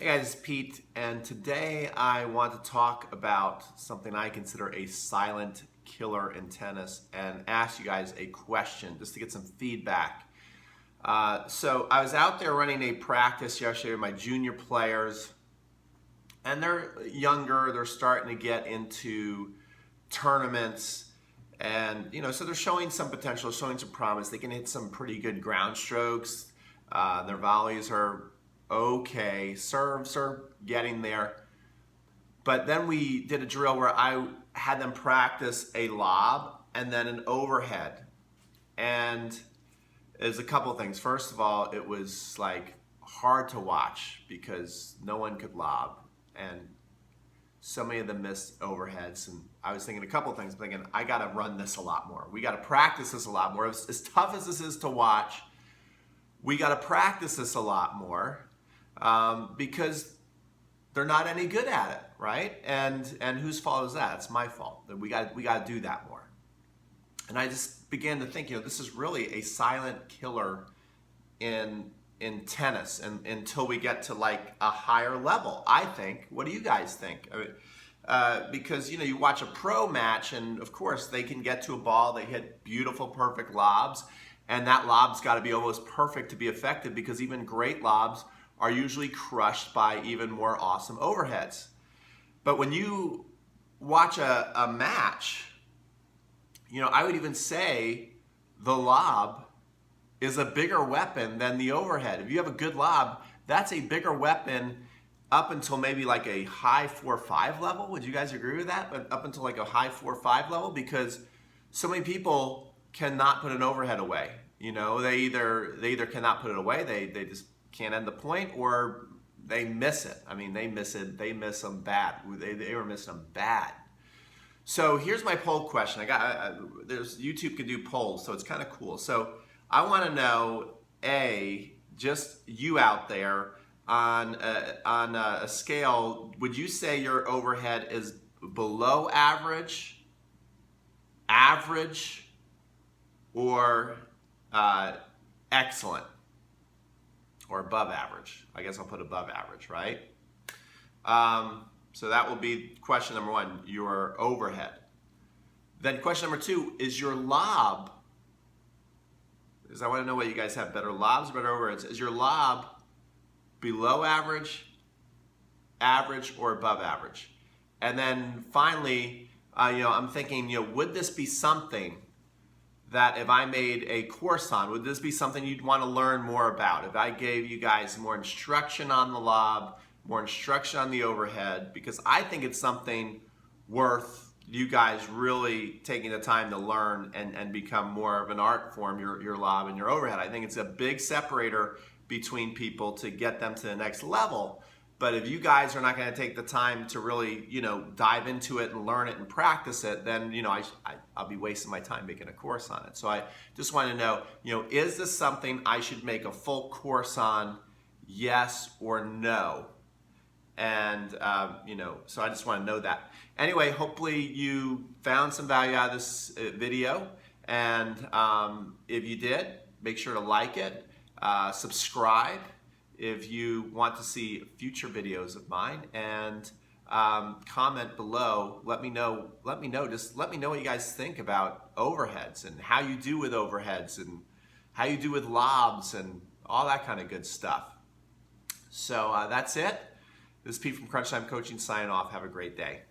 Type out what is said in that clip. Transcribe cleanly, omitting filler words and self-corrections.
Hey guys, it's Pete, and today I want to talk about something I consider a silent killer in tennis and ask you guys a question just to get some feedback. So I was out there running a practice yesterday with my junior players, and they're younger, they're starting to get into tournaments, and so they're showing some potential, showing some promise. They can hit some pretty good ground strokes. Their volleys are okay, serves are getting there. But then we did a drill where I had them practice a lob and then an overhead. And there's a couple things. First of all, it was like hard to watch because no one could lob. And so many of them missed overheads. And I was thinking a couple things, thinking, I got to run this a lot more. We got to practice this a lot more. As tough as this is to watch, we got to practice this a lot more. Because they're not any good at it, right? And whose fault is that? It's my fault. We got to do that more. And I just began to think, this is really a silent killer in tennis, and until we get to like a higher level, I think. What do you guys think? Because you watch a pro match, and of course they can get to a ball, they hit beautiful, perfect lobs, and that lob's got to be almost perfect to be effective, because even great lobs are usually crushed by even more awesome overheads. But when you watch a match, I would even say the lob is a bigger weapon than the overhead. If you have a good lob, that's a bigger weapon up until maybe like a high 4-5 level. Would you guys agree with that? But up until like a high 4-5 level, because so many people cannot put an overhead away. They either cannot put it away, they just can't end the point, or they miss it. I mean, they miss them bad. They were missing them bad. So here's my poll question. There's YouTube can do polls, so it's kind of cool. So I want to know, just you out there on a scale, would you say your overhead is below average, or excellent? Or above average. I guess I'll put above average, right? So that will be question number one, your overhead. Then question number two, is your lob, because I want to know what you guys have, better lobs or better overheads. Is your lob below average, or above average? And then finally, I'm thinking, would this be something that if I made a course on, would this be something you'd want to learn more about? If I gave you guys more instruction on the lob, more instruction on the overhead, because I think it's something worth you guys really taking the time to learn and become more of an art form, your lob and your overhead. I think it's a big separator between people to get them to the next level. But if you guys are not going to take the time to really, dive into it and learn it and practice it, then, I'll be wasting my time making a course on it. So I just want to know, is this something I should make a full course on, yes or no? And, so I just want to know that. Anyway, hopefully you found some value out of this video. And if you did, make sure to like it, subscribe if you want to see future videos of mine, and comment below. Let me know what you guys think about overheads and how you do with overheads and how you do with lobs and all that kind of good stuff. So that's it. This is Pete from Crunch Time Coaching signing off. Have a great day.